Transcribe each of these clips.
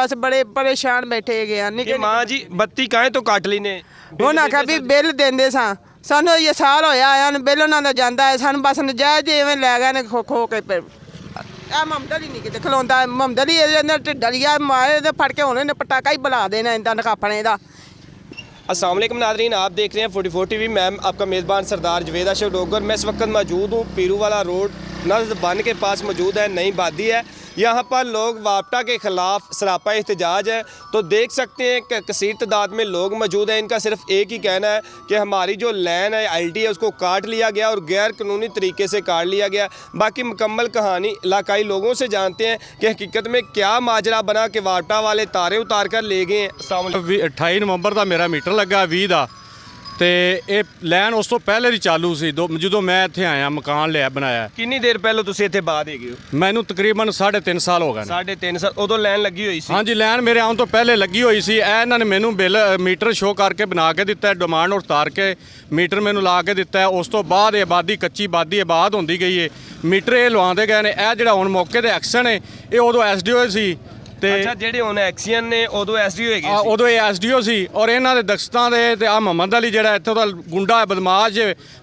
बस बड़े परेशान बैठे गए हैं। कि माँ जी बत्ती काहे तो काट ली ने ਹੁਣ ਆਖਿਆ ਵੀ ਬਿੱਲ ਦਿੰਦੇ ਸਾਂ ਸਾਨੂੰ ਇਹ ਸਾਲ ਹੋਇਆ ਆਇਆ ਨੂੰ ਬਿੱਲ ਉਹਨਾਂ ਦਾ ਜਾਂਦਾ ਹੈ ਸਾਨੂੰ ਬਸ ਨਜਾਇਜ਼ ਇਵੇਂ ਲੈ ਗਏ ਨੇ ਖੋ ਕੇ ਆ ਮਮਦਲ ਹੀ ਨਹੀਂ ਕਿਤੇ ਖਲੋਂਦਾ ਮਮਦਲ ਹੀ ਇਹਦੇ ਅੰਦਰ ਢੱਡਲੀਆ ਮਾਰੇ ਤੇ ਫੜ ਕੇ ਉਹਨੇ ਨੇ ਪਟਾਕਾ ਹੀ ਬੁਲਾ ਦੇਣਾ ਇੰਦਾ ਨਕਾਪਣੇ ਦਾ। अस्सलाम वालेकुम नाज़रीन, आप देख रहे हैं 44 टीवी। मैं आपका मेज़बान सरदार जवेद अशरफ डोगर। मैं इस वक्त मौजूद हूँ पीरूवाला रोड नज़र बन के पास मौजूद है, नई बादी है। यहाँ पर लोग वापटा के ख़िलाफ़ सरापा एहतजाज है। तो देख सकते हैं कि कसीर तादाद में लोग मौजूद हैं। इनका सिर्फ एक ही कहना है कि हमारी जो लैन है LT है उसको काट लिया गया और गैर कानूनी तरीके से काट लिया गया। बाकी मुकम्मल कहानी इलाकाई लोगों से जानते हैं कि हकीकत में क्या माजरा बना कि वापटा वाले तारे उतार कर ले गए हैं। 28 नवंबर का मेरा मीटर लगा 20 का ਤੇ ਇਹ ਲੈਣ ਉਸ ਤੋਂ ਪਹਿਲੇ ਦੀ ਚਾਲੂ ਸੀ ਜਦੋਂ ਮੈਂ ਇੱਥੇ ਆਇਆ ਮਕਾਨ ਲਿਆ ਬਣਾਇਆ। ਕਿੰਨੀ ਦੇਰ ਪਹਿਲਾਂ ਤੁਸੀਂ ਇੱਥੇ ਬਾਅਦ ਹੈਗੇ ਹੋ? ਮੈਨੂੰ ਤਕਰੀਬਨ 3.5 ਸਾਲ ਹੋ ਗਏ ਨੇ। 3.5 ਸਾਲ ਉਦੋਂ ਲੈਣ ਲੱਗੀ ਹੋਈ ਸੀ? ਹਾਂਜੀ, ਲੈਣ ਮੇਰੇ ਆਉਣ ਤੋਂ ਪਹਿਲੇ ਲੱਗੀ ਹੋਈ ਸੀ। ਇਹ ਇਹਨਾਂ ਨੇ ਮੈਨੂੰ ਬਿੱਲ ਮੀਟਰ ਸ਼ੋਅ ਕਰਕੇ ਬਣਾ ਕੇ ਦਿੱਤਾ, ਡਿਮਾਂਡ ਉਤਾਰ ਕੇ ਮੀਟਰ ਮੈਨੂੰ ਲਾ ਕੇ ਦਿੱਤਾ। ਉਸ ਤੋਂ ਬਾਅਦ ਇਹ ਆਬਾਦੀ ਕੱਚੀ ਆਬਾਦੀ ਆਬਾਦ ਹੁੰਦੀ ਗਈ ਹੈ, ਮੀਟਰ ਇਹ ਲਵਾਉਂਦੇ ਗਏ ਨੇ। ਇਹ ਜਿਹੜਾ ਹੁਣ ਮੌਕੇ ਤੇ ਐਕਸ਼ਨ ਹੈ ਇਹ ਉਦੋਂ SDO ਸੀ ਤੇ ਅੱਛਾ, ਜਿਹੜੇ ਹੁਣ ਐਕਸੀਅਨ ਨੇ ਉਦੋਂ SDO ਹੈਗੇ ਸੀ? ਉਦੋਂ ਇਹ SDO ਸੀ ਔਰ ਇਹਨਾਂ ਦੇ ਦਖਤਾਂ ਦੇ ਤੇ ਆ ਮੁਹੰਮਦ ਅਲੀ ਜਿਹੜਾ ਇੱਥੋਂ ਦਾ ਗੁੰਡਾ ਬਦਮਾਸ਼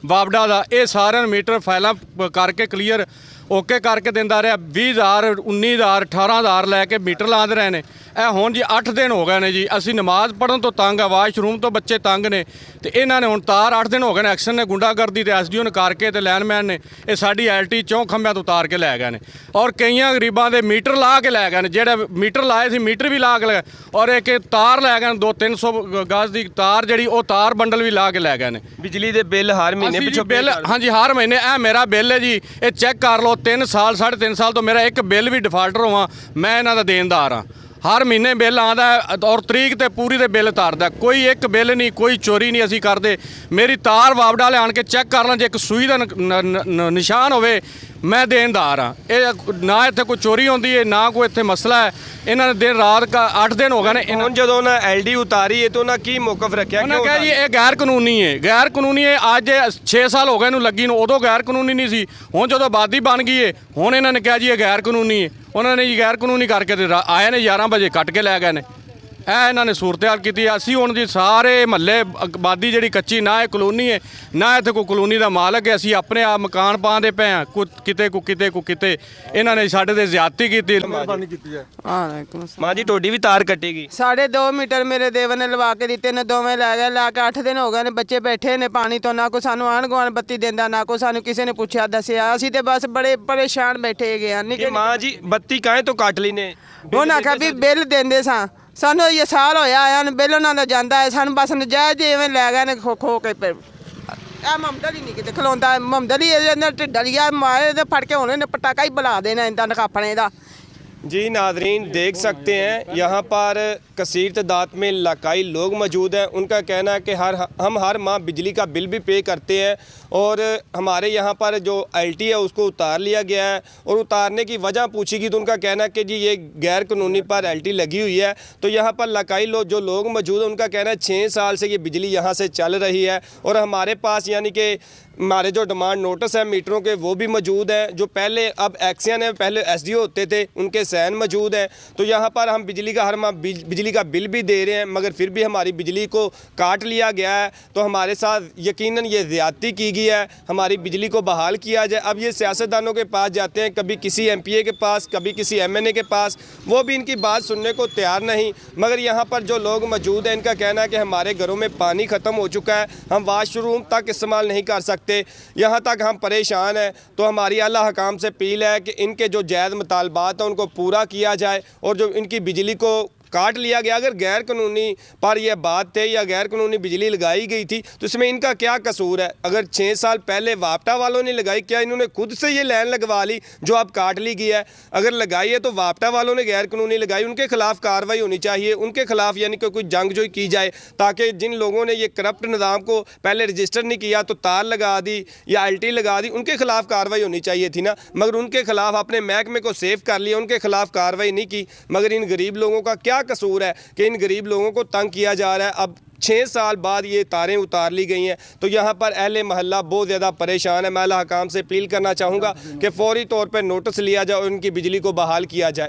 ਵਾਪਡਾ ਦਾ, ਇਹ ਸਾਰਿਆਂ ਨੂੰ ਮੀਟਰ ਫਾਈਲਾਂ ਕਰਕੇ ਕਲੀਅਰ ਓਕੇ ਕਰਕੇ ਦਿੰਦਾ ਰਿਹਾ। 20,000 19,000 18,000 ਲੈ ਕੇ ਮੀਟਰ ਲਾਉਂਦੇ ਰਹੇ ਨੇ। ਇਹ ਹੁਣ ਜੀ 8 ਦਿਨ ਹੋ ਗਏ ਨੇ ਜੀ, ਅਸੀਂ ਨਮਾਜ਼ ਪੜ੍ਹਨ ਤੋਂ ਤੰਗ ਆ, ਵਾਸ਼ਰੂਮ ਤੋਂ ਬੱਚੇ ਤੰਗ ਨੇ ਤੇ ਇਹਨਾਂ ਨੇ ਹੁਣ ਤਾਰ 8 ਦਿਨ ਹੋ ਗਏ ਨੇ ਐਕਸ਼ਨ ਨੇ ਗੁੰਡਾਗਰਦੀ ਤੇ SDO ਨੇ ਕਰਕੇ ਤੇ ਲੈਨਮੈਨ ਨੇ ਇਹ ਸਾਡੀ LT 4 ਖੰਭਿਆਂ ਤੋਂ ਉਤਾਰ ਕੇ ਲੈ ਗਏ ਨੇ ਔਰ ਕਈਆਂ ਗਰੀਬਾਂ ਦੇ ਮੀਟਰ ਲਾ ਕੇ ਲੈ ਗਏ ਨੇ। ਜਿਹੜੇ ਮੀਟਰ ਲਾਏ ਸੀ ਮੀਟਰ ਵੀ ਲਾ ਕੇ ਲੈ ਗਏ ਔਰ ਇੱਕ ਤਾਰ ਲੈ ਗਏ 200-300 ਗਜ਼ ਦੀ ਤਾਰ, ਜਿਹੜੀ ਉਹ ਤਾਰ ਬੰਡਲ ਵੀ ਲਾ ਕੇ ਲੈ ਗਏ ਨੇ। ਬਿਜਲੀ ਦੇ ਬਿੱਲ ਹਰ ਮਹੀਨੇ ਪਿੱਛੋਂ ਬਿੱਲ? ਹਾਂਜੀ, ਹਰ ਮਹੀਨੇ। ਇਹ ਮੇਰਾ ਬਿੱਲ ਹੈ ਜੀ, ਇਹ ਚੈੱਕ ਕਰ ਲਓ। 3 ਸਾਲ 3.5 ਸਾਲ ਤੋਂ ਮੇਰਾ ਇੱਕ ਬਿੱਲ ਵੀ ਡਿਫਾਲਟਰ ਹੋਵਾਂ, ਮੈਂ ਇਹਨਾਂ ਦਾ ਦੇਣਦਾਰ ਹਾਂ। ਹਰ ਮਹੀਨੇ ਬਿੱਲ ਆਉਂਦਾ ਔਰ ਤਰੀਕ ਤੇ ਪੂਰੀ ਦੇ ਬਿੱਲ ਤਾਰਦਾ, ਕੋਈ ਇੱਕ ਬਿੱਲ ਨਹੀਂ, ਕੋਈ ਚੋਰੀ ਨਹੀਂ ਅਸੀਂ ਕਰਦੇ। ਮੇਰੀ ਤਾਰ ਵਾਪਡਾ ਵਾਲੇ ਆਣ ਕੇ ਚੈੱਕ ਕਰ ਲੈਣ, ਜੇ ਇੱਕ ਸੂਈ ਦਾ ਨਿਸ਼ਾਨ ਹੋਵੇ ਮੈਂ ਦੇਣਦਾਰ ਹਾਂ। ਇਹ ਨਾ ਇੱਥੇ ਕੋਈ ਚੋਰੀ ਹੁੰਦੀ ਹੈ ਨਾ ਕੋਈ ਇੱਥੇ ਮਸਲਾ ਹੈ। ਇਹਨਾਂ ਨੇ ਦਿਨ ਰਾਤ 8 ਦਿਨ ਹੋ ਗਏ ਨੇ। ਹੁਣ ਜਦੋਂ ਨਾ LD ਉਤਾਰੀ ਹੈ ਤਾਂ ਉਹਨਾਂ ਕੀ ਮੌਕਫ ਰੱਖਿਆ? ਉਹਨਾਂ ਕਿਹਾ ਜੀ ਇਹ ਗੈਰ ਕਾਨੂੰਨੀ ਹੈ, ਗੈਰ ਕਾਨੂੰਨੀ ਹੈ। ਅੱਜ 6 ਸਾਲ ਹੋ ਗਏ ਇਹਨੂੰ ਲੱਗੀ ਨੂੰ, ਉਦੋਂ ਗੈਰ ਕਾਨੂੰਨੀ ਨਹੀਂ ਸੀ। ਹੁਣ ਜਦੋਂ ਆਬਾਦੀ ਬਣ ਗਈ ਹੈ ਹੁਣ ਇਹਨਾਂ ਨੇ ਕਿਹਾ ਜੀ ਇਹ ਗੈਰ ਕਾਨੂੰਨੀ ਹੈ। ਉਹਨਾਂ ਨੇ ਜੀ ਗੈਰ ਕਾਨੂੰਨੀ ਕਰਕੇ ਤੇ ਆਏ ਨੇ 11 ਵਜੇ ਕੱਟ ਕੇ ਲੈ ਗਏ ਨੇ। ਇਹ ਇਹਨਾਂ ਨੇ ਸੂਰਤ ਹਾਲ ਕੀਤੀ। ਅਸੀਂ ਹੁਣ ਜੀ ਸਾਰੇ ਮਹੱਲੇ ਆਬਾਦੀ ਜਿਹੜੀ ਕੱਚੀ, ਨਾ ਇਹ ਕਲੋਨੀ ਹੈ ਨਾ ਇੱਥੇ ਕੋਈ ਕਲੋਨੀ ਦਾ ਮਾਲਕ ਹੈ। ਅਸੀਂ ਆਪਣੇ ਆਪ ਮਕਾਨ ਪਾਉਂਦੇ ਪਏ ਹਾਂ, ਕਿਤੇ ਇਹਨਾਂ ਨੇ ਸਾਡੇ ਤੇ ਜ਼ਿਆਦਤੀ ਕੀਤੀ। ਮਾਂ ਜੀ ਤੁਹਾਡੀ ਵੀ ਤਾਰ ਕੱਟੇਗੀ? 2.5 ਮੀਟਰ ਮੇਰੇ ਦੇਵਰ ਨੇ ਲਵਾ ਕੇ ਦਿੱਤੇ ਨੇ, ਦੋਵੇਂ ਲੈ ਗਏ। ਲਾ ਕੇ 8 ਦਿਨ ਹੋ ਗਏ ਨੇ, ਬੱਚੇ ਬੈਠੇ ਨੇ ਪਾਣੀ ਤੋਂ, ਨਾ ਕੋਈ ਸਾਨੂੰ ਆਂਢ ਗੁਆਂਢ ਬੱਤੀ ਦਿੰਦਾ, ਨਾ ਕੋਈ ਸਾਨੂੰ ਕਿਸੇ ਨੇ ਪੁੱਛਿਆ ਦੱਸਿਆ। ਅਸੀਂ ਤੇ ਬਸ ਬੜੇ ਪਰੇਸ਼ਾਨ ਬੈਠੇ ਗਏ ਹਾਂ। ਕਿ ਮਾਂ ਜੀ ਬੱਤੀ ਕਾहे ਤੋਂ ਕੱਟ ਲਈ ਨੇ? ਹੁਣ ਆਖਿਆ ਵੀ ਬਿੱਲ ਦਿੰਦੇ ਸਾਂ ਸਾਨੂੰ ਇਹ ਸਾਲ ਹੋਇਆ ਆਇਆ ਨੂੰ ਬਿੱਲ ਉਹਨਾਂ ਦਾ ਜਾਂਦਾ ਹੈ ਸਾਨੂੰ ਬਸ ਨਜਾਇਜ਼ ਇਵੇਂ ਲੈ ਗਏ ਨੇ ਖੋ ਕੇ ਆ ਮਮਦਲ ਹੀ ਨਹੀਂ ਕਿਤੇ ਖਲੋਂਦਾ ਮਮਦਲ ਹੀ ਇਹਦੇ ਅੰਦਰ ਢੱਡਲੀਆ ਮਾਰੇ ਤੇ ਫੜ ਕੇ ਉਹਨੇ ਨੇ ਪਟਾਕਾ ਹੀ ਬੁਲਾ ਦੇਣਾ ਇੰਦਾ ਨਕਾਪਣੇ ਦਾ। जी नाजरीन, देख सकते हैं यहाँ पर कसीर तादाद में इलाकाई लोग मौजूद हैं। उनका कहना है कि हम हर माह बिजली का बिल भी पे करते हैं और हमारे यहाँ पर जो LT है उसको उतार लिया गया है और उतारने की वजह पूछेगी तो उनका कहना है कि जी ये गैर कानूनी पर LT लगी हुई है। तो यहाँ पर इलाकाई जो लोग मौजूद हैं उनका कहना है 6 साल से ये बिजली यहाँ से चल रही है और हमारे पास यानी कि हमारे जो डिमांड नोटिस है मीटरों के वो भी मौजूद हैं। जो पहले अब एक्सियन है, पहले SDO होते थे, उनके सैन मौजूद हैं। तो यहाँ पर हम बिजली का हर माह बिजली का बिल भी दे रहे हैं मगर फिर भी हमारी बिजली को काट लिया गया है। तो हमारे साथ यकीनन ये ज़्यादती की गई है, हमारी बिजली को बहाल किया जाए। अब ये सियासतदानों के पास जाते हैं, कभी किसी MPA के पास, कभी किसी MNA के पास, वो भी इनकी बात सुनने को तैयार नहीं। मगर यहाँ पर जो लोग मौजूद हैं इनका कहना है कि हमारे घरों में पानी ख़त्म हो चुका है, हम वाशरूम तक इस्तेमाल नहीं कर सकते, यहाँ तक हम परेशान हैं। तो हमारी आला हकाम से अपील है कि इनके जो जायज़ मुतालबात हैं उनको पूरा किया जाए और जो इनकी बिजली को काट लिया गया। अगर गैर कानूनी पर यह बात थे या गैर कानूनी बिजली लगाई गई थी तो इसमें इनका क्या कसूर है? अगर 6 साल पहले वापटा वालों ने लगाई, क्या इन्होंने खुद से ये लाइन लगवा ली जो अब काट ली गई है? अगर लगाई है तो वापटा वालों ने गैर कानूनी लगाई, उनके खिलाफ कार्रवाई होनी चाहिए, उनके खिलाफ यानी कि कोई जंगजोई की जाए ताकि जिन लोगों ने ये करप्ट निज़ाम को पहले रजिस्टर नहीं किया तो तार लगा दी या LT लगा दी, उनके खिलाफ कार्रवाई होनी चाहिए थी ना। मगर उनके खिलाफ अपने महकमे को सेव कर लिया, उनके खिलाफ कार्रवाई नहीं की। मगर इन गरीब लोगों का क्या कसूर है कि इन गरीब लोगों को तंग किया जा रहा है? अब 6 साल बाद ये तारें उतार ली गई हैं। तो यहाँ पर अहले महल्ला बहुत ज़्यादा परेशान है। मैं आला हकाम से अपील करना चाहूँगा कि फौरी तौर पर नोटिस लिया जाए और उनकी बिजली को बहाल किया जाए।